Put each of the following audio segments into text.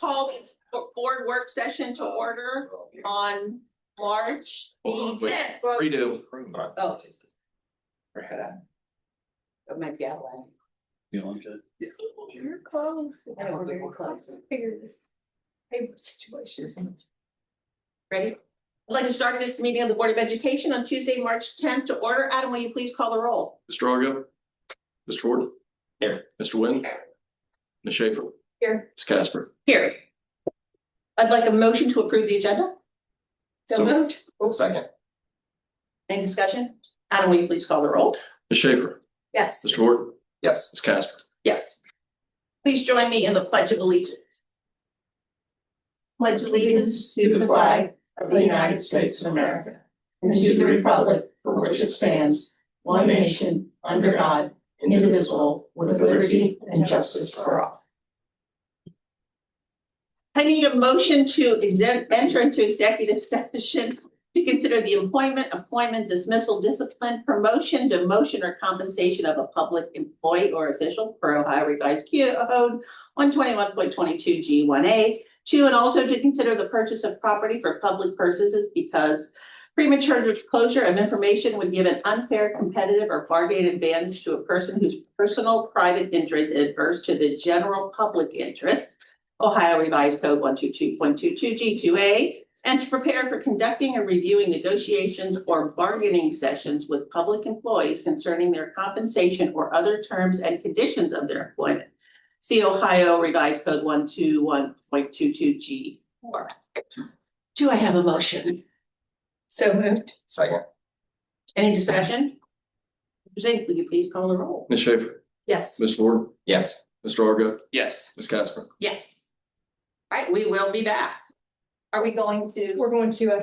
call the board work session to order on March the tenth. Redo. Oh, Or head out. it might be outlined. You want to? You're close. I don't think we're close. Figure this paper situation. Ready? I'd like to start this meeting of the Board of Education on Tuesday, March tenth to order. Adam, will you please call the roll? Mr. Argo. Mr. Ford. Here. Mr. Wynn. Ms. Schaefer. Here. Ms. Casper. Here. I'd like a motion to approve the agenda. So moved. Second. Any discussion? Adam, will you please call the roll? Ms. Schaefer. Yes. Mr. Ford. Yes. Ms. Casper. Yes. Please join me in the Pledge of Allegiance. Pledge allegiance to the flag of the United States of America and to the republic for which it stands, one nation, under God, indivisible, with liberty and justice for all. I need a motion to enter into executive session to consider the appointment, dismissal, discipline, promotion, demotion, or compensation of a public employee or official per Ohio Revised Code 121.22 G1A. Two, and also to consider the purchase of property for public purposes because premature disclosure of information would give an unfair, competitive, or bargaining advantage to a person whose personal private interest is adverse to the general public interest. Ohio Revised Code 122.22 G2A, and to prepare for conducting or reviewing negotiations or bargaining sessions with public employees concerning their compensation or other terms and conditions of their employment. See Ohio Revised Code 121.22 G4. Do I have a motion? So moved. Second. Any discussion? Zink, will you please call the roll? Ms. Schaefer. Yes. Mr. Ford. Yes. Mr. Argo. Yes. Ms. Casper. Yes. All right, we will be back. Are we going to? We're going to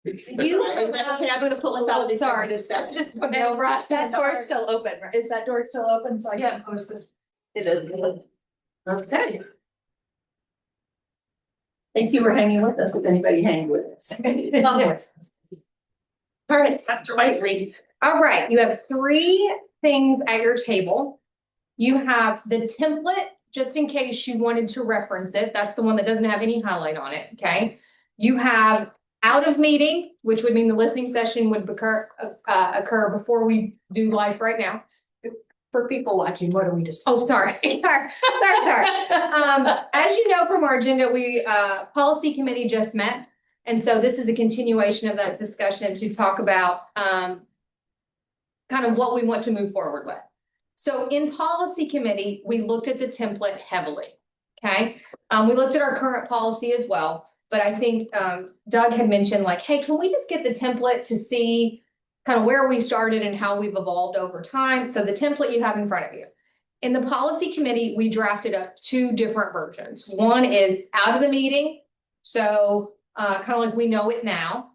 You. Okay, I'm gonna pull us out of the Sorry. executive session. No, right. That door's still open, right? Is that door still open? So I can close this. It is. Okay. Thank you for hanging with us, if anybody hanging with us. All right, Dr. Whiteley. All right, you have three things at your table. You have the template, just in case you wanted to reference it. That's the one that doesn't have any highlight on it, okay? You have out of meeting, which would mean the listening session would occur before we do live right now. For people watching, what are we just? Oh, sorry. Sorry. As you know from our agenda, policy committee just met. And so this is a continuation of that discussion to talk about kind of what we want to move forward with. So in policy committee, we looked at the template heavily. Okay. We looked at our current policy as well. But I think Doug had mentioned like, hey, can we just get the template to see kind of where we started and how we've evolved over time? So the template you have in front of you. In the policy committee, we drafted up two different versions. One is out of the meeting. So kind of like we know it now.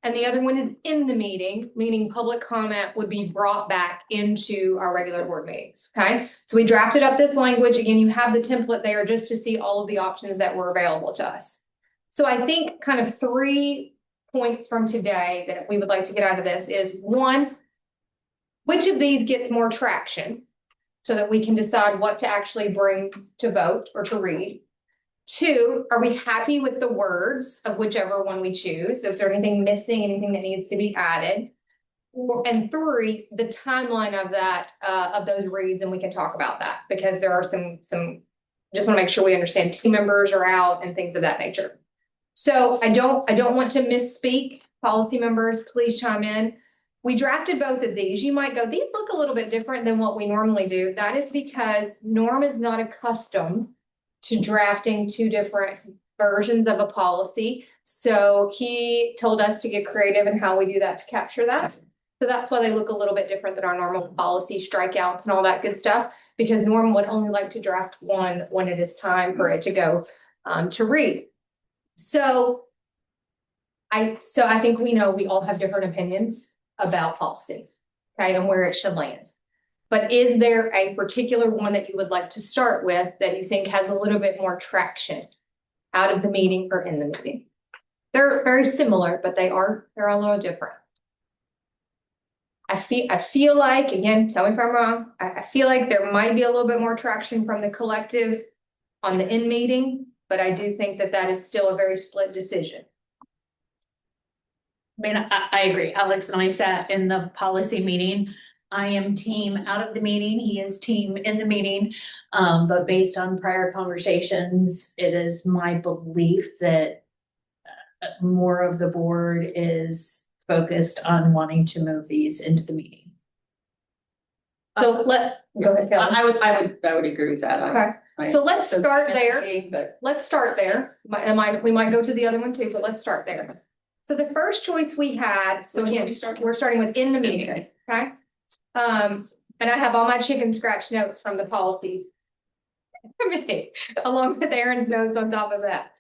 And the other one is in the meeting, meaning public comment would be brought back into our regular board meetings. Okay. So we drafted up this language. Again, you have the template there just to see all of the options that were available to us. So I think kind of 3 points from today that we would like to get out of this is one, which of these gets more traction so that we can decide what to actually bring to vote or to read. 2, are we happy with the words of whichever one we choose? Is there anything missing, anything that needs to be added? And 3, the timeline of that, of those reads, and we can talk about that because there are some, just want to make sure we understand team members are out and things of that nature. So I don't want to misspeak. Policy members, please chime in. We drafted both of these. You might go, these look a little bit different than what we normally do. That is because Norm is not accustomed to drafting 2 different versions of a policy. So he told us to get creative in how we do that to capture that. So that's why they look a little bit different than our normal policy strikeouts and all that good stuff, because Norm would only like to draft one when it is time for it to go to read. So I think we know we all have different opinions about policy, okay, and where it should land. But is there a particular one that you would like to start with that you think has a little bit more traction out of the meeting or in the meeting? They're very similar, but they're a little different. I feel like, again, tell me if I'm wrong, I feel like there might be a little bit more traction from the collective on the in meeting, but I do think that is still a very split decision. I mean, I agree. Alex and I sat in the policy meeting. I am team out of the meeting. He is team in the meeting. But based on prior conversations, it is my belief that more of the board is focused on wanting to move these into the meeting. So go ahead, Kelly. I would agree with that. Okay. So let's start there. But Let's start there. We might go to the other one too, but let's start there. So the first choice we had, so Which one again, we start with? we're starting with in the meeting, okay? And I have all my chicken scratch notes from the policy committee, along with Aaron's notes on top of that.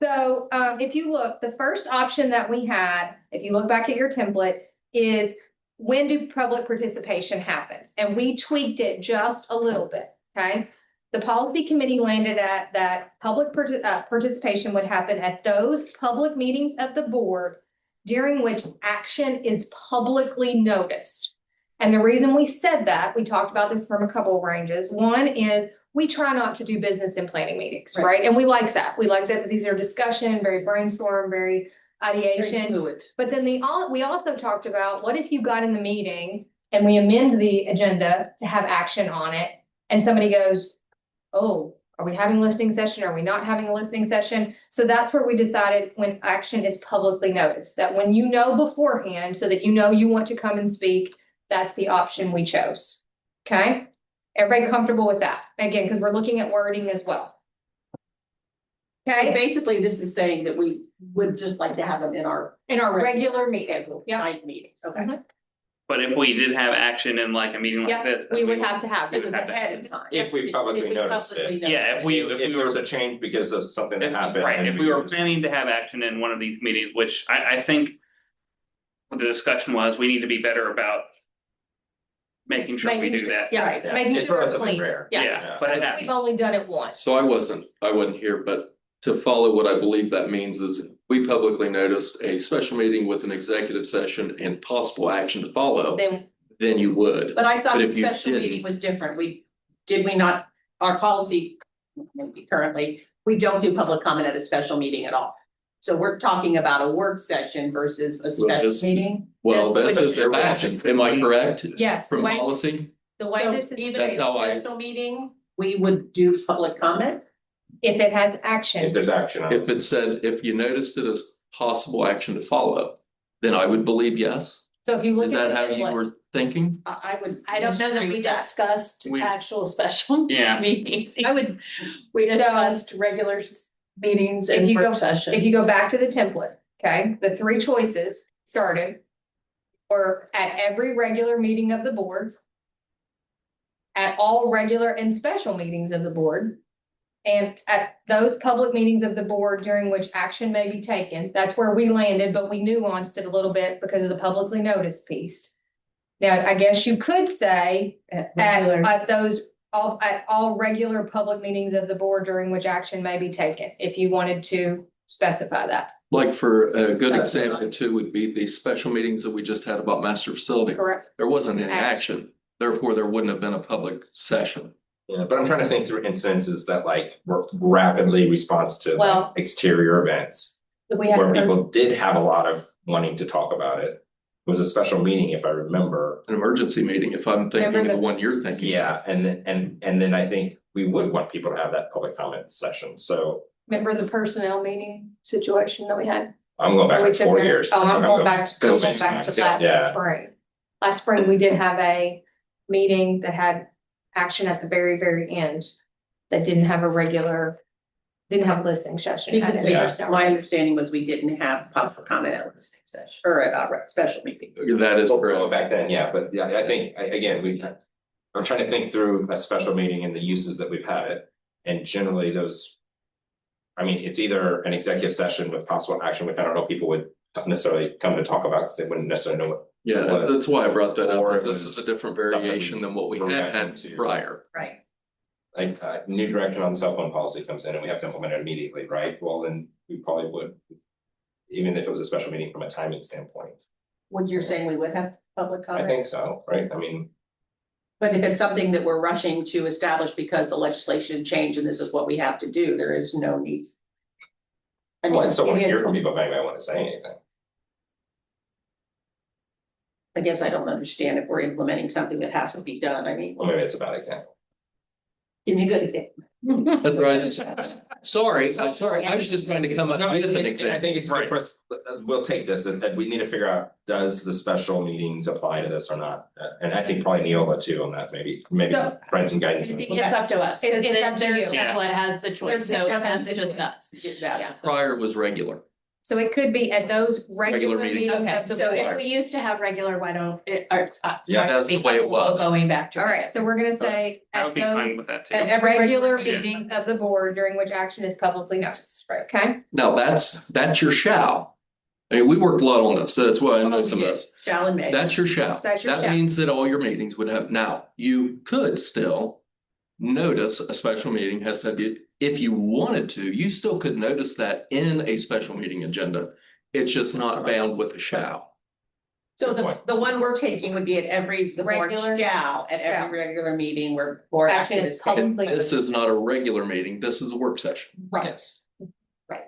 So if you look, the first option that we had, if you look back at your template, is when do public participation happen? And we tweaked it just a little bit, okay? The policy committee landed at that public participation would happen at those public meetings of the board during which action is publicly noticed. And the reason we said that, we talked about this from a couple of ranges. One is we try not to do business in planning meetings, right? And we like that. We like that these are discussion, very brainstorm, very ideation. fluid. But then we also talked about what if you got in the meeting and we amend the agenda to have action on it and somebody goes, oh, are we having a listening session? Are we not having a listening session? So that's where we decided when action is publicly noticed, that when you know beforehand, so that you know you want to come and speak, that's the option we chose. Okay? Everybody comfortable with that? Again, because we're looking at wording as well. Okay? Basically, this is saying that we would just like to have them in our In our regular meeting. scheduled Yeah. night meetings. Okay. Mhm. But if we did have action in like a meeting like Yeah, this. we would have to have It it. was have to ahead have of time. If we publicly noticed it. publicly Yeah, if noticed we If there was a change because of something that happened. Right, and if we were noticed it. planning to have action in one of these meetings, which I think. What the discussion was, we need to be better about. Making sure we Making do sure- that. Yeah, Yeah, making it's sure it's relatively clean. rare. Yeah, but it We've happens. only done it once. So I wasn't here, but to follow what I believe that means is we publicly noticed a special meeting with an executive session and possible action to follow, Then, then you would. But I thought But the if you special didn't- meeting was different. Did we not, our policy currently, we don't do public comment at a special meeting at all. So we're talking about a work session versus a special this- meeting. Well, That's this is a fashion, am I correct? yes, the From way, policy? the way So this is, even That's a how I- special meeting, we would do public comment. if it has action, If there's action on it. If it said, if you noticed it as possible action to follow, then I would believe yes. so if you look Is at that how it, you what- were thinking? I would. I don't know that disagree we with that. discussed We- actual special Yeah. meetings. I would, We discussed regular meetings If and you go- work sessions. if you go back to the template, okay, the three choices started. Or at every regular meeting of the board. At all regular and special meetings of the board. And at those public meetings of the board during which action may be taken, that's where we landed, but we nuanced it a little bit because of the publicly noticed piece. Now, I guess you could say At at regular- at all regular public meetings of the board during which action may be taken, if you wanted to specify that, Like for a good That's right. example too would be the special meetings that we just had about master facility. correct? There wasn't any Action. action, therefore there wouldn't have been a public session. Yeah, but I'm trying to think through incidences that like were rapidly response to Well- like exterior events. We had Where people did have a lot of wanting to talk about it. It was a special meeting, if I remember. An emergency meeting, if I'm thinking Remember of the the- one you're thinking. Yeah, and then I think we would want people to have that public comment session, so Remember the personnel meeting situation that we had? I'm going back We like took 4 that- years. Oh, I'm going back, I'm Go going back to back. Yeah. last spring. Last spring, we did have a meeting that had action at the very, very end. That didn't have a regular, didn't have a listening session. because And we- there was no- my understanding was we didn't have public comment at a listening session or at a special meeting. That is Well, correct. back then, yeah, but yeah, I think, again, I'm trying to think through a special meeting and the uses that we've had it. And generally those. I mean, it's either an executive session with possible action, which I don't know people would not necessarily come to talk about because they wouldn't necessarily know what. Yeah, But- that's why I brought that or up, it is this is a was different variation than what we had nothing to- prior. Right. Like, new direction on the cell phone policy comes in and we have to implement it immediately, right? Well, then we probably would. Even if it was a special meeting from a timing standpoint. Would you're saying we would have public I comment? think so, right? I mean, But if it's something that we're rushing to establish because the legislation changed and this is what we have to do, there is no need. I well, mean, I still want to it is- hear from people if anybody want to say anything. I guess I don't understand if we're implementing something that has to be done. I mean, Well, maybe it's a bad example. give me a good example. That's right. Sorry, I'm sorry, I was just trying to come up No, with an I example. think it's good for us, we'll take this, and we need to figure out, does the special meetings apply to this or not? And I think probably Neola too on that, maybe So- provide some guidance. It's up to us. It's because up to their you. template has the choice, so Their template has that's the just choice. us. Get that. Yeah. Prior was regular. So it could be at those Regular regular meetings. meetings Okay, of the so if board. we used to have regular, why don't it, or. Yeah, that's the way it was. Going back to. All right, so we're gonna say I at would be those fine with that too. At every regular meeting. meeting of the board during which action is publicly noticed, right? Okay? Now, that's your shall. I mean, we worked a lot on this, so that's why I know some of this. Shall and may. That's your shall. That's your That shall. means that all your meetings would have, now, you could still notice a special meeting has to be, if you wanted to, you still could notice that in a special meeting agenda. It's just not bound with a shall. So Good the, point. the one we're taking would be at the board Regular- shall, at shall. every regular meeting where board Action action is is taken. publicly. This is not a regular meeting, this is a work session. Right, Yes. right. So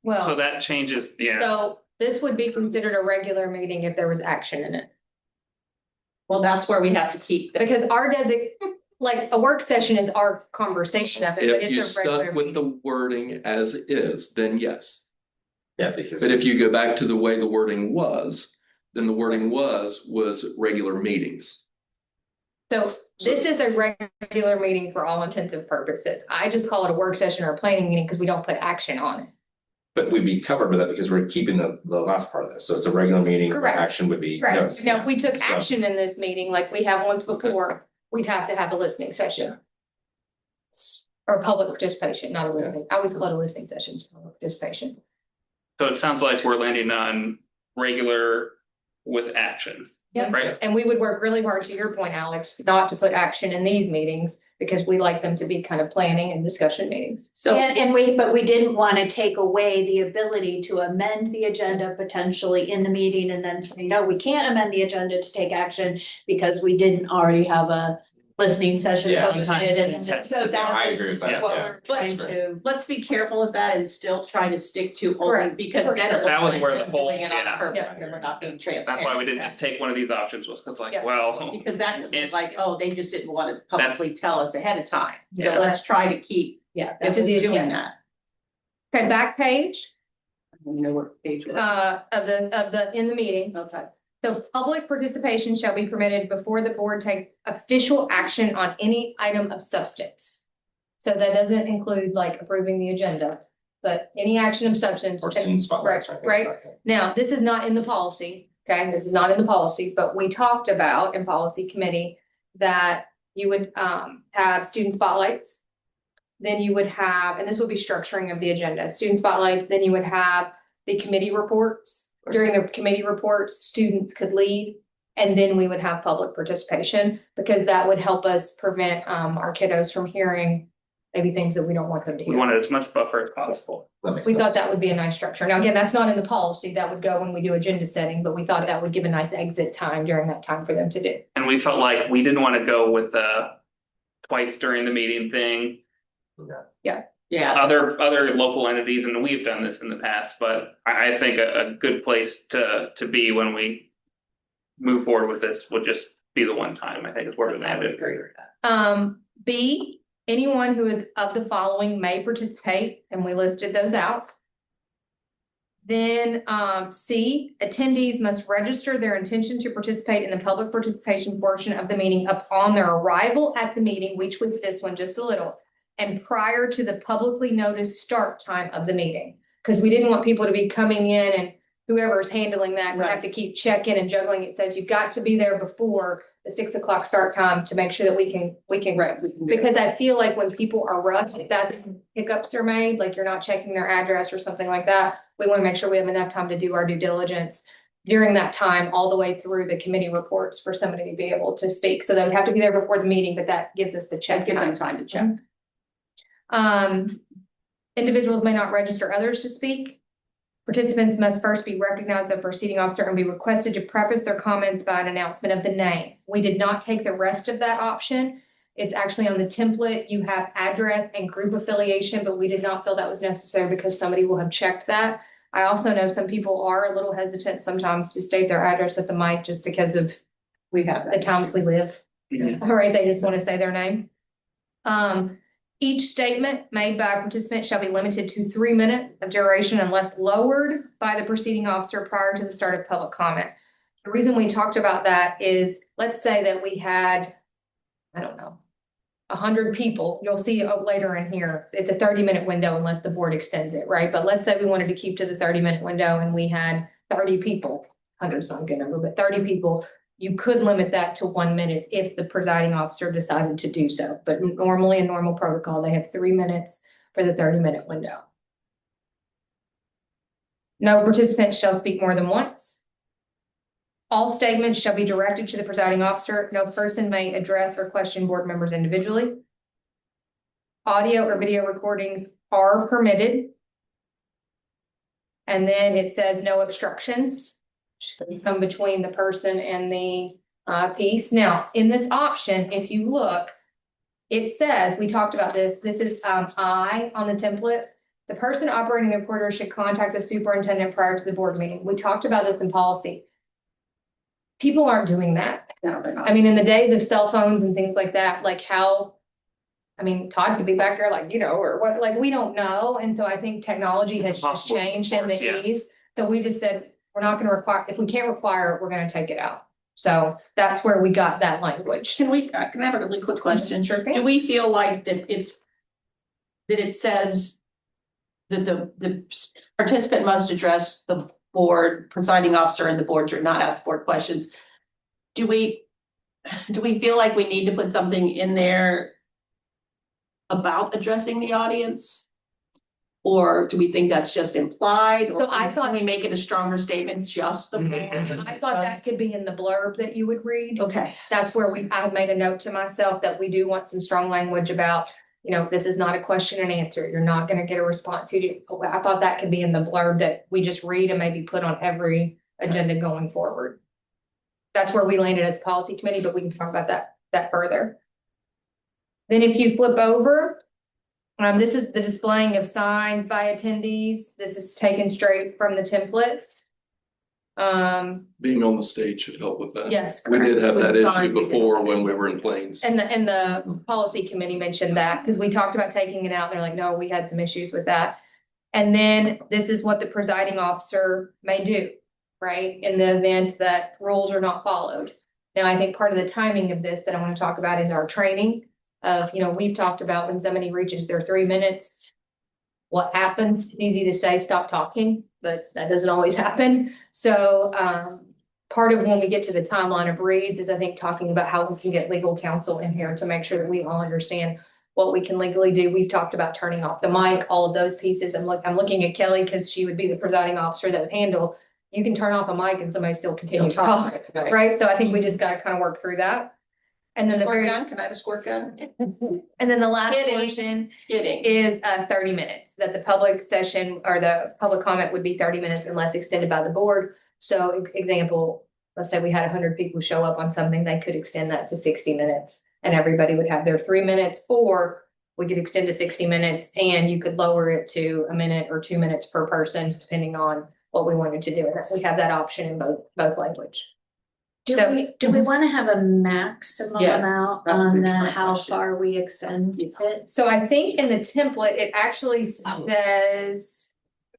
Well, that changes, yeah, so this would be considered a regular meeting if there was action in it. Well, that's where we have to keep the. Because like a work session is our conversation of it, but If you it's a regular stuck with meeting. the wording as is, then yes. Yeah, because. But if you go back to the way the wording was, then the wording was regular meetings. So this is a regular meeting for all intents and purposes. I just call it a work session or a planning meeting because we don't put action on it. But we'd be covered with that because we're keeping the last part of this, so it's a regular meeting, where Correct. action would be Correct. noticed. Now, if we took So- action in this meeting like we have once before, we'd have to have a listening session. Or public participation, not a listening. I always call it a listening session, it's public participation. So it sounds like we're landing on regular with action. Yep. Right? And we would work really hard, to your point, Alex, not to put action in these meetings because we like them to be kind of planning and discussion meetings. So, But we didn't want to take away the ability to amend the agenda potentially in the meeting and then say, no, we can't amend the agenda to take action because we didn't already have a listening session Yeah. posted, and so No, that I was agree with that, what yeah. we're trying That's to. let's be careful of that and still try to stick to only, Correct. because For then sure. it looks That was like where the we're whole- doing it on yeah. purpose, Yeah. and we're not being transparent. That's why we didn't just take one of these options, was because like, Yeah. well, Because that could look like, oh, they just didn't want to publicly tell us ahead of time, so Yeah. let's try to keep Yeah. To just the doing agenda. that. Okay, back page, You know what page we're of the, in the meeting. okay. So public participation shall be permitted before the board takes official action on any item of substance. So that doesn't include like approving the agenda, but any action of substance. Or student spotlights. Right. Now, this is not in the policy, okay? This is not in the policy, but we talked about in policy committee that you would have student spotlights. Then you would have, and this would be structuring of the agenda, student spotlights, then you would have the committee reports. During the committee reports, students could lead, and then we would have public participation, because that would help us prevent our kiddos from hearing maybe things that we don't want them to we hear. wanted as much buffer as possible. We thought that would be a nice structure. Now, again, that's not in the policy. That would go when we do agenda setting, but we thought that would give a nice exit time during that time for them to do. And we felt like we didn't want to go with the twice during the meeting thing. Yeah, Other local entities, and we've done this in the past, but I think a good place to be when we move forward with this would just be the one time, I think is where we I would landed. agree with that. B, anyone who is of the following may participate, and we listed those out. Then, C, attendees must register their intention to participate in the public participation portion of the meeting upon their arrival at the meeting. We tweaked this one just a little. And prior to the publicly noticed start time of the meeting, because we didn't want people to be coming in and whoever's handling that would have to keep checking and juggling. It says you've got to be there before the 6 o'clock start time to make sure that we can. Right, we can do it. Because I feel like when people are rushed, if that's hiccups are made, like you're not checking their address or something like that. We want to make sure we have enough time to do our due diligence during that time, all the way through the committee reports for somebody to be able to speak. So they would have to be there before the meeting, but that gives us the check Give them time. time to check. Individuals may not register others to speak. Participants must first be recognized as a proceeding officer and be requested to preface their comments by an announcement of the name. We did not take the rest of that option. It's actually on the template. You have address and group affiliation, but we did not feel that was necessary because somebody will have checked that. I also know some people are a little hesitant sometimes to state their address at the mic just because of We have the that. times we live. Mhm. All right, they just want to say their name. Each statement made by a participant shall be limited to 3 minutes of duration unless lowered by the proceeding officer prior to the start of public comment. The reason we talked about that is, let's say that we had, I don't know, 100 people. You'll see later in here, it's a 30-minute window unless the board extends it, right? But let's say we wanted to keep to the 30-minute window and we had 30 people. 100 is not a good number, but 30 people. You could limit that to 1 minute if the presiding officer decided to do so. But normally in normal protocol, they have 3 minutes for the 30-minute window. No participant shall speak more than once. All statements shall be directed to the presiding officer. No person may address or question board members individually. Audio or video recordings are permitted. And then it says no obstructions come between the person and the piece. Now, in this option, if you look, it says, we talked about this, this is I on the template. The person operating the recorder should contact the superintendent prior to the board meeting. We talked about this in policy. People aren't doing that. No, they're not. I mean, in the days of cell phones and things like that, like how, I mean, Todd could be back there like, or what, like, we don't know. And so I think technology has just Possible, changed of in the course, yeah. ease. So we just said, we're not gonna require, if we can't require it, we're gonna take it out. So that's where we got that language. Can I have a really quick question? Sure Do thing. we feel like that it says the participant must address the board, presiding officer and the board should not ask board questions. Do we feel like we need to put something in there about addressing the audience? Or do we think that's just implied? So I thought- Can we make it a stronger statement, just the board? I thought that could be in the blurb that you would read. Okay, That's where I had made a note to myself that we do want some strong language about, you know, this is not a question and answer. You're not gonna get a response. I thought that could be in the blurb that we just read and maybe put on every agenda going forward. That's where we landed as policy committee, but we can talk about that further. Then if you flip over, this is the displaying of signs by attendees. This is taken straight from the template. Being on the stage should help with that. Yes, We correct. did have that With sign, issue we did. before when we were in planes. And the policy committee mentioned that, because we talked about taking it out, and they're like, no, we had some issues with that. And then this is what the presiding officer may do, right, in the event that rules are not followed. Now, I think part of the timing of this that I want to talk about is our training of, you know, we've talked about when somebody reaches their 3 minutes, what happens? It's easy to say, stop talking, but that doesn't always happen. So, part of when we get to the timeline of reads is I think talking about how we can get legal counsel in here to make sure that we all understand what we can legally do. We've talked about turning off the mic, all of those pieces. I'm looking at Kelly because she would be the presiding officer that would handle. You can turn off a mic and somebody still continue to talk, right? So I think we just gotta kind of work through that. And then the squirt very, gun, can I have a squirt gun? and then the last Kidding. portion Kidding. is 30 minutes, that the public session or the public comment would be 30 minutes unless extended by the board. So example, let's say we had 100 people show up on something, they could extend that to 60 minutes and everybody would have their 3 minutes, or we could extend to 60 minutes and you could lower it to a minute or 2 minutes per person, depending on what we wanted to do. And we have that option in both language. Do So- we want to have a maximum Yes, amount that would on be the my how question. far we extend it? So I think in the template, it actually says,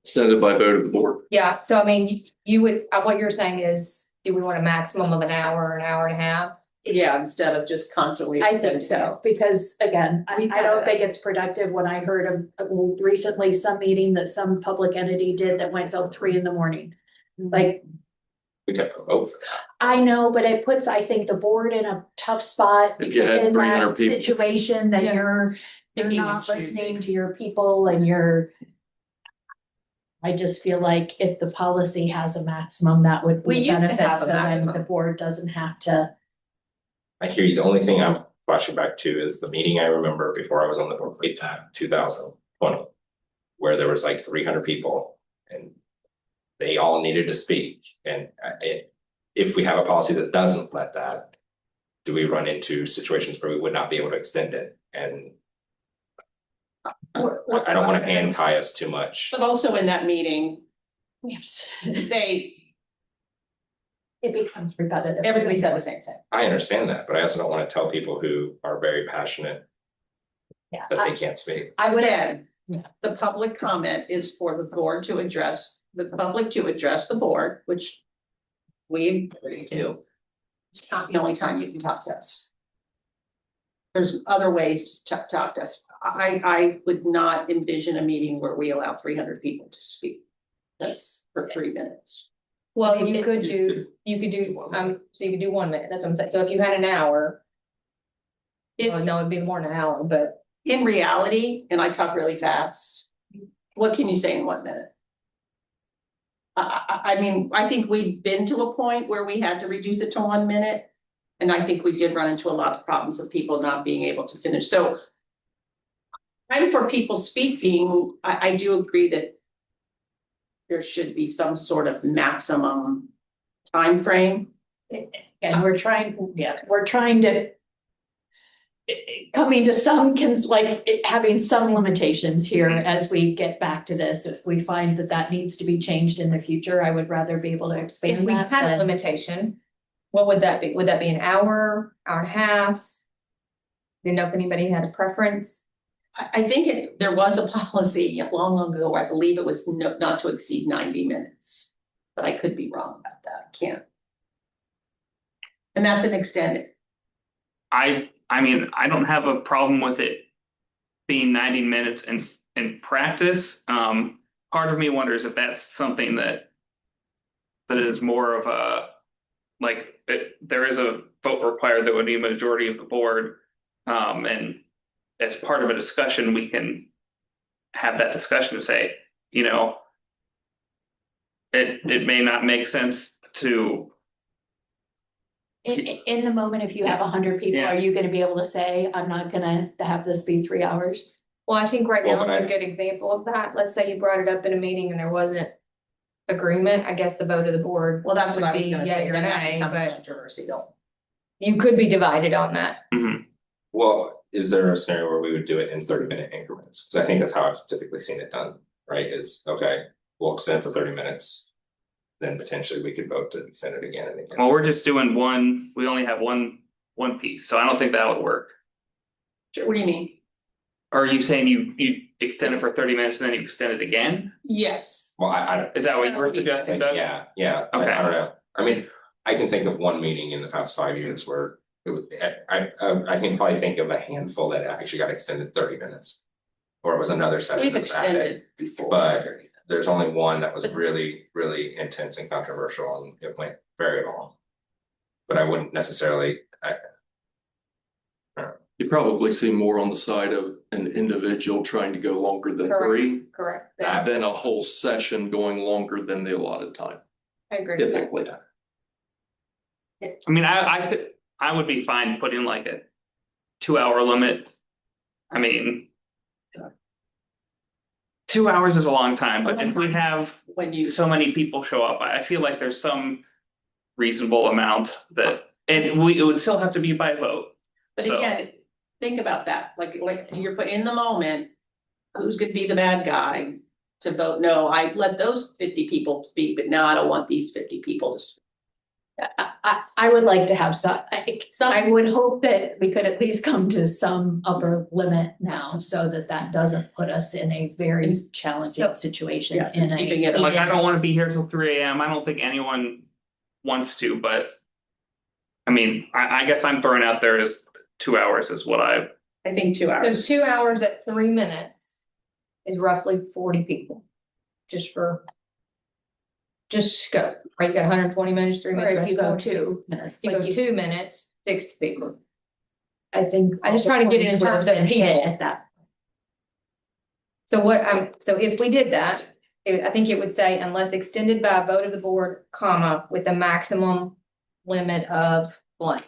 Extended by vote of the board. yeah, so I mean, you would, what you're saying is, do we want a maximum of an hour or an hour and a half? Yeah, instead of just constantly. I think so, because again, We've I had don't that. think it's productive when I heard of recently some meeting that some public entity did that went till 3 a.m. Like, We took a vote for I know, but it puts, I think, the board in a tough spot. If you had in 300 that people. situation that Yeah. you're Picking and not choosing. listening to your people and you're. I just feel like if the policy has a maximum, that would We be used to benefit, have a so then the maximum. board doesn't have to. I hear you. The only thing I'm flashing back to is the meeting I remember before I was on the board, way back 2020. Where there was like 300 people and they all needed to speak. And if we have a policy that doesn't let that, do we run into situations where we would not be able to extend it? And I don't want to hand tie us too much. But also in that meeting, Yes. they, It becomes repetitive. everybody said the same thing. I understand that, but I also don't want to tell people who are very passionate Yeah, that they can't speak. I would add, Yeah. the public comment is for the board to address, the public to address the board, which we agree to. It's not the only time you can talk to us. There's other ways to talk to us. I would not envision a meeting where we allow 300 people to speak. That's for 3 minutes. Well, Maybe you it- could do, so you could do 1 minute, that's what I'm saying. So if you had an hour, well, no, it'd be more than an hour, but In reality, and I talk really fast, what can you say in 1 minute? I mean, I think we've been to a point where we had to reduce it to 1 minute. And I think we did run into a lot of problems of people not being able to finish, so. I'm for people speaking, I do agree that. There should be some sort of maximum time frame. And we're trying to. Coming to some having some limitations here as we get back to this. If we find that needs to be changed in the future, I would rather be able to if expand we that. had a than- limitation, what would that be? Would that be an hour, hour and a half? Didn't know if anybody had a preference. I think there was a policy long ago, I believe it was not to exceed 90 minutes. But I could be wrong about that, I can't. And that's an extended, I mean, I don't have a problem with it being 90 minutes and in practice, part of me wonders if that's something that is more of a, like, there is a vote required that would need a majority of the board. And as part of a discussion, we can have that discussion and say, you know, it may not make sense to, In the moment, if you have 100 people, Yeah. are you gonna be able to say, I'm not gonna have this be 3 hours? Well, I think right Well, now but is a good example of that. Let's say you brought it up in a meeting and there wasn't agreement, I guess the vote of the board. Well, that's what I would was be gonna yay say, or then that nay, becomes but controversial. you could be divided on that. Well, is there a scenario where we would do it in 30-minute increments? Because I think that's how I've typically seen it done, right? Is, okay, we'll extend for 30 minutes. Then potentially we could vote to extend it again and again. well, we're just doing one, we only have one piece, so I don't think that would work. What do you mean? Or are you saying you extend it for 30 minutes and then you extend it again? Yes. Well, I Is that what you were suggesting, Doug? yeah, I Okay. don't know. I mean, I can think of one meeting in the past 5 years where it was, I can probably think of a handful that actually got extended 30 minutes. Or it was another session We've that was that day. extended before. But there's only one that was really, really intense and controversial and it went very long. But I wouldn't necessarily, You probably see more on the side of an individual trying to go longer than Correct. 3 Correct. than a whole session going longer than the allotted time, I agree with that. typically. I mean, I would be fine putting like a 2-hour limit. I mean. 2 hours is a long time, but if we have When you, so many people show up, I feel like there's some reasonable amount that, and it would still have to be by vote. but So- again, think about that, like you're put in the moment. Who's gonna be the bad guy to vote no? I let those 50 people speak, but now I don't want these 50 people to speak. I would like to have some, I Some, would hope that we could at least come to some upper limit now, so that that doesn't put us in a very challenging situation yeah, in a. keeping it Like, I don't wanna be here till 3 AM, I don't think anyone wants to, but. I mean, I guess I'm throwing out there as 2 hours is what I, think 2 So hours. 2 hours at 3 minutes is roughly 40 people. Just go, right, you got 120 minutes, 3 Or minutes. if you go that's 40. 2 minutes. You go like 2 minutes, 60 people. I think. I'm just trying to get it in terms of Hit people. At that. So so if we did that, I think it would say unless extended by a vote of the board, comma, with a maximum limit of blank.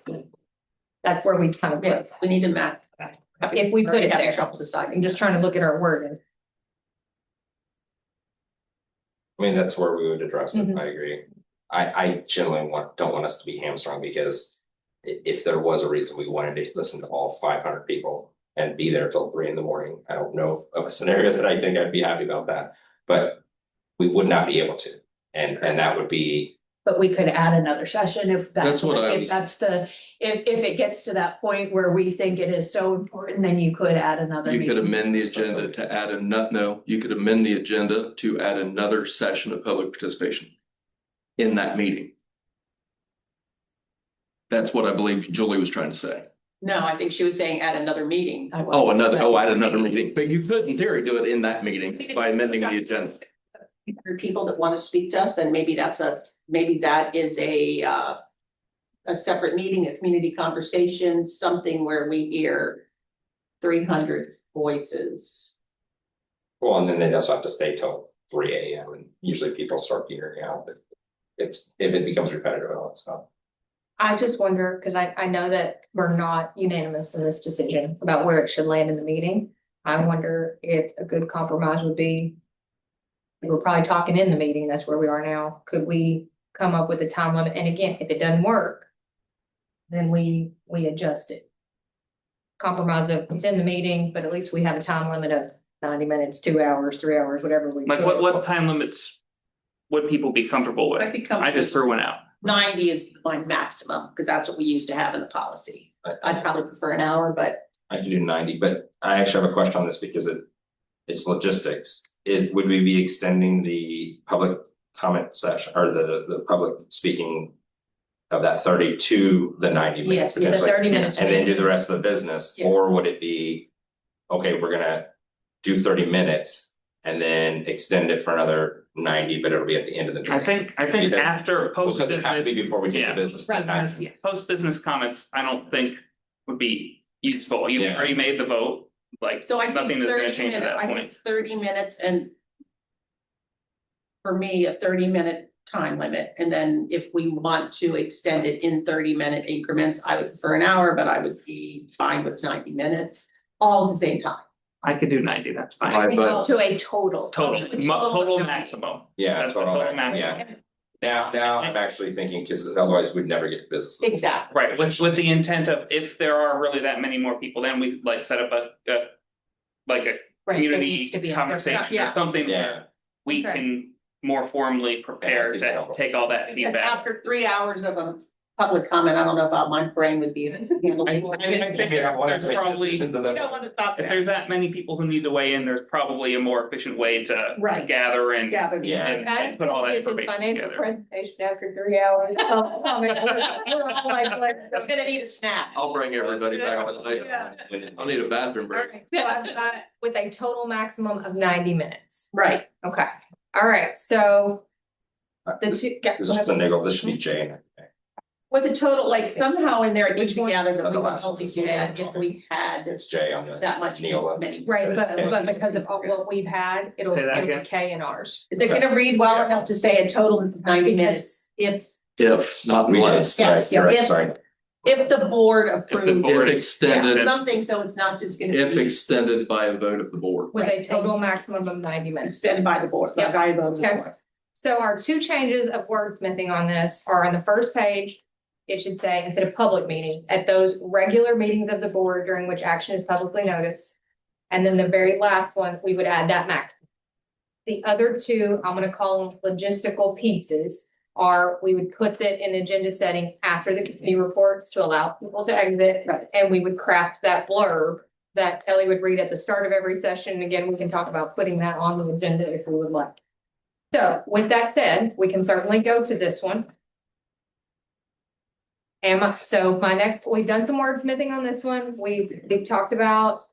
That's where we kind of Yeah, put. we need to map. If we put it Having there. trouble deciding. I'm just trying to look at our wording. I mean, that's where we would address it, Mhm. I agree. I generally don't want us to be hamstrung because if there was a reason we wanted to listen to all 500 people and be there till 3 in. I don't know of a scenario that I think I'd be happy about that, but we would not be able to. And that would be, But we could add another session if That's what I if was- that's if it gets to that point where we think it is so important, then you could add another You could meeting. amend the agenda to add you could amend the agenda to add another session of public participation in that meeting. That's what I believe Julie was trying to say. No, I think she was saying at another meeting. I will. Add another meeting, but you could in theory do it in that meeting by amending the agenda. People that want to speak to us, then maybe maybe that is a separate meeting, a community conversation, something where we hear 300 voices. well, and then they also have to stay till 3 AM and usually people start petering out. If it becomes repetitive and all that stuff. I just wonder, because I know that we're not unanimous in this decision about where it should land in the meeting. I wonder if a good compromise would be. We're probably talking in the meeting, that's where we are now. Could we come up with a time limit? And again, if it doesn't work, then we adjust it. Compromise of it's in the meeting, but at least we have a time limit of 90 minutes, 2 hours, 3 hours, whatever we. like, put. what time limits would people be comfortable with? I just threw one out. 90 is my maximum, because that's what we used to have in the policy. I'd probably prefer an hour, but I can do 90, but I actually have a question on this because it's logistics. Would we be extending the public comment session or the public speaking of that 30 to the 90 minutes? Yes, the potentially, 30 minutes. and then do the rest of the business? Yes. Or would it be, okay, we're gonna do 30 minutes and then extend it for another 90, but it'll be at the end of the I meeting. think after post Because it has to be business, before we take yeah. the business. Right. post business comments, I don't think would be useful. You Yeah. already made the vote, like, So I think nothing is gonna 30 change at minutes, that I think point. 30 minutes and. For me, a 30-minute time limit, and then if we want to extend it in 30-minute increments, I would prefer an hour, but I would be fine with 90 minutes. All at the same time. I could do 90, that's fine. Right, but To a total. Total maximum. Yeah, That's the total, total yeah. maximum. Now I'm actually thinking, because otherwise we'd never get to business. Exactly. Right, with the intent of if there are really that many more people, then we like set up like a Right, there needs community to be a- conversation Yeah. or something Yeah. where we Okay. can more formally prepare Yeah, to helpful. take all that Because feedback. after 3 hours of a public comment, I don't know if my brain would be able to handle. I think there's probably, We don't want to stop if that. there's that many people who need to weigh in, there's probably a more efficient way to Right. gather and Gather the- Yeah. and put all that Get his information financial together. presentation after 3 hours. Oh, It's gonna need a snap. I'll bring everybody back on stage. Yeah. I'll need a bathroom break. Alright, so I've got with a total maximum of 90 minutes. Right. Okay, all right, so the This two. is just a niggle, this should be Jane. With the total, like somehow in there, it needs Which to one? gather that we The would last only one. do that if we had It's Jay on the. that much Neola. many. Right, but because of all what we've had, it'll Say that be again? K in ours. Is it gonna read well enough to say a total of 90 minutes? If If not We did, less, Yes, right, you're right, if- sorry. the board approved board- if extended, something, so it's not just gonna if be extended by a vote of the board. With a Right. total maximum of 90 minutes. extended by the board, Yep. by vote of the Okay. board. So our two changes of wordsmithing on this are on the first page. It should say, instead of public meeting, at those regular meetings of the board during which action is publicly noticed. And then the very last one, we would add that maximum. The other two, I'm gonna call them logistical pieces, are we would put that in agenda setting after the committee reports to allow people to exit. Right. And we would craft that blurb that Kelly would read at the start of every session. And again, we can talk about putting that on the agenda if we would like. So with that said, we can certainly go to this one. So my next, we've done some wordsmithing on this one. We've talked about,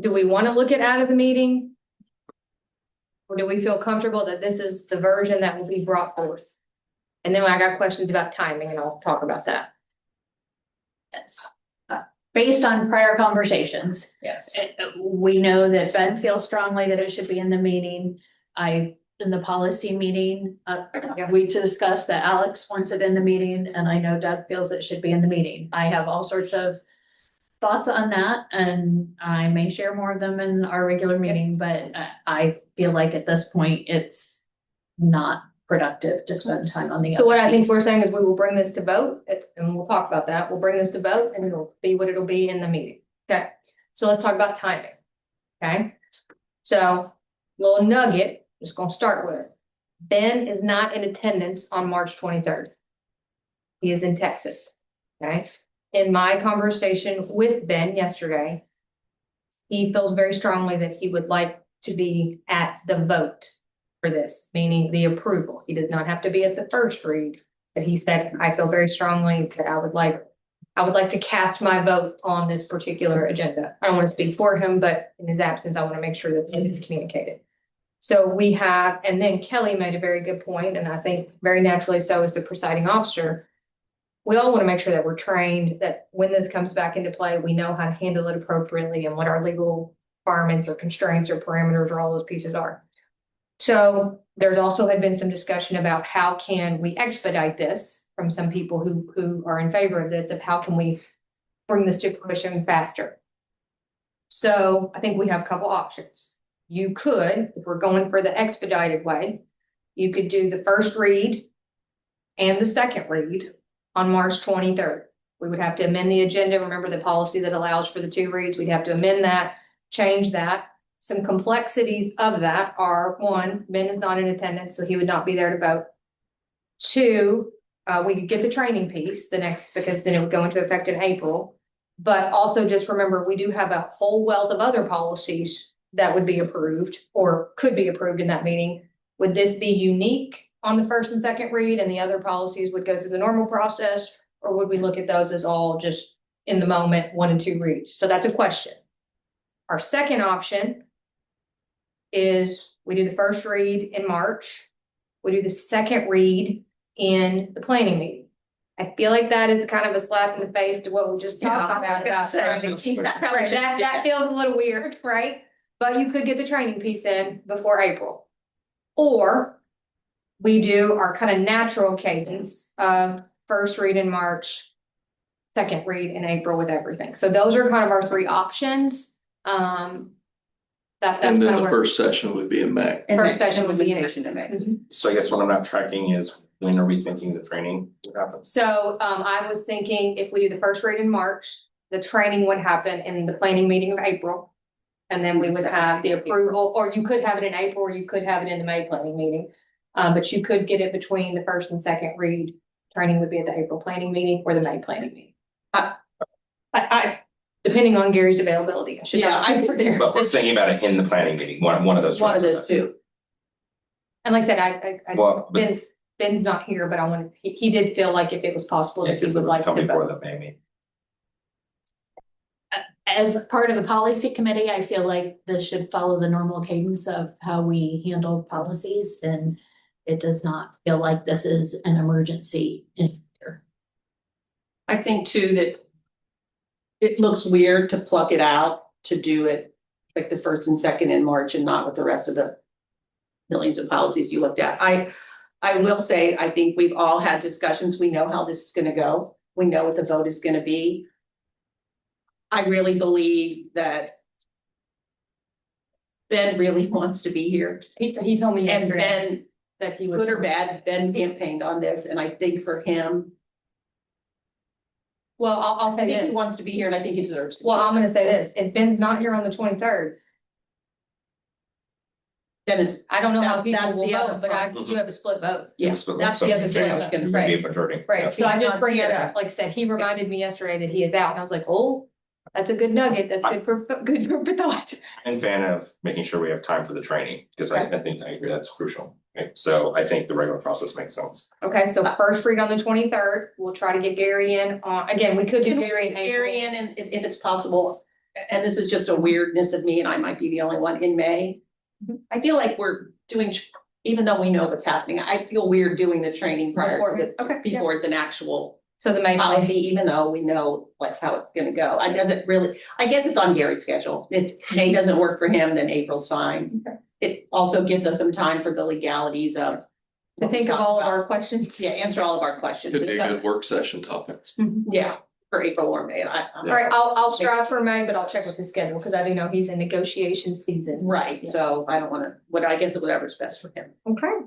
do we want to look at out of the meeting? Or do we feel comfortable that this is the version that will be brought forth? And then I got questions about timing and I'll talk about that. Based on prior conversations, Yes. we know that Ben feels strongly that it should be in the meeting. In the policy meeting, we discussed that Alex wants it in the meeting, and I know Doug feels it should be in the meeting. I have all sorts of thoughts on that, and I may share more of them in our regular meeting, but I feel like at this point, it's not productive to spend time on the. So what other I think piece. we're saying is we will bring this to vote and we'll talk about that. We'll bring this to vote and it'll be what it'll be in the meeting. Okay, so let's talk about timing. Okay, so little nugget. Just gonna start with, Ben is not in attendance on March 23rd. He is in Texas, okay? In my conversation with Ben yesterday, he feels very strongly that he would like to be at the vote for this, meaning the approval. He does not have to be at the first read, but he said, I feel very strongly that I would like to cast my vote on this particular agenda. I don't want to speak for him, but in his absence, I want to make sure that it is communicated. So we have, and then Kelly made a very good point, and I think very naturally so as the presiding officer. We all want to make sure that we're trained, that when this comes back into play, we know how to handle it appropriately and what our legal requirements or constraints or parameters or all those pieces are. So there's also had been some discussion about how can we expedite this from some people who are in favor of this, of how can we bring this to fruition faster. So I think we have a couple options. You could, if we're going for the expedited way, you could do the first read and the second read on March 23rd. We would have to amend the agenda. Remember the policy that allows for the 2 reads. We'd have to amend that, change that. Some complexities of that are, 1, Ben is not in attendance, so he would not be there to vote. 2, we could get the training piece because then it would go into effect in April. But also just remember, we do have a whole wealth of other policies that would be approved or could be approved in that meeting. Would this be unique on the first and second read and the other policies would go through the normal process? Or would we look at those as all just in the moment, 1 and 2 reads? So that's a question. Our second option is we do the first read in March. We do the second read in the planning meeting. I feel like that is kind of a slap in the face to what we just talked about trying to keep that, right, that feels a little weird, right? But you could get the training piece in before April. Or we do our kind of natural cadence of first read in March, second read in April with everything. So those are kind of our three options. That's And kind then of the where first session would be in May. And First that session would be in implementation in May. Mhm. So I guess what I'm not tracking is when are we thinking the training would happen? So I was thinking if we do the first read in March, the training would happen in the planning meeting of April. And then we would have the approval, or you could have it in April, or you could have it in the May planning meeting. But you could get it between the first and second read. Training would be at the April planning meeting or the May planning meeting, I, depending on Gary's availability. I should yeah, not speak for there. But we're thinking about it in the planning meeting, one of those. one of trains. those two. And like I said, Well, but Ben's not here, but I wanted, he did feel like if it was possible yeah, that he because would it like would come to before vote. the May meeting. As part of the policy committee, I feel like this should follow the normal cadence of how we handle policies, and it does not feel like this is an emergency in here. I think too that it looks weird to pluck it out, to do it like the first and second in March and not with the rest of the millions of policies you looked at. I will say, I think we've all had discussions. We know how this is gonna go. We know what the vote is gonna be. I really believe that Ben really wants to be here. He told me And yesterday Ben, that he would. good or bad, Ben campaigned on this, and I think for him, Well, I'll I say think he this. wants to be here and I think he deserves to. be Well, here. I'm gonna say this, if Ben's not here on the 23rd, Then it's, I don't know how That- people that's will the other vote, but you have a split vote. yeah, So- that's so the other thing I was it's gonna gonna be say. a majority. Right, Yeah. so I He's just not bring that here. up, like I said, he reminded me yesterday that he is out, and I was like, oh, that's a good nugget, that's good for thought. And fan of making sure we have time for the training, because I think, I agree, that's crucial. Okay, so I think the regular process makes sense. Okay, so first read on the 23rd, we'll try to get Gary in on, again, we could do Can we Gary in get Gary April. in, and if it's possible, and this is just a weirdness of me, and I might be the only one in May. I feel like we're doing, even though we know what's happening, I feel weird doing the training prior Before- to the, okay, yeah. before it's an actual So the May policy, policy, even though we know like how it's gonna go. I doesn't really, I guess it's on Gary's schedule. If May doesn't work for him, then April's fine. Okay. It also gives us some time for the legalities of. to think of all of our questions. Yeah, answer all of our questions. Could be a good work session topic. Yeah, for April or May. All right, I'll strive for May, but I'll check with his schedule, because I do know he's in negotiation season. Right, so I don't wanna, I guess whatever's best for him. Okay.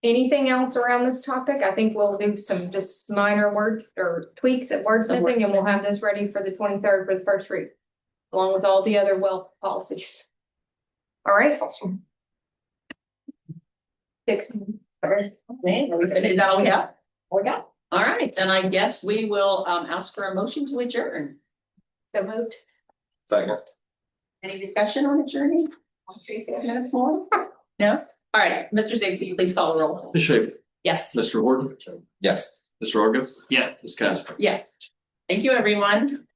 Anything else around this topic? I think we'll do some just minor word or tweaks at wordsmithing, and we'll have this ready for the 23rd for the first read, along with all the other wealth policies. All right. Awesome. 6 minutes. Okay, is that all we have? All we got. All right, then I guess we will ask for a motion to adjourn. So moved. Second. Any discussion on adjourning? minutes more? No? All right, Mr. Zig, will you please call the roll? Ms. Schaefer, Yes. Mr. Horton, Yes. Mr. Argo, Yeah. Ms. Casper. Yes. Thank you, everyone.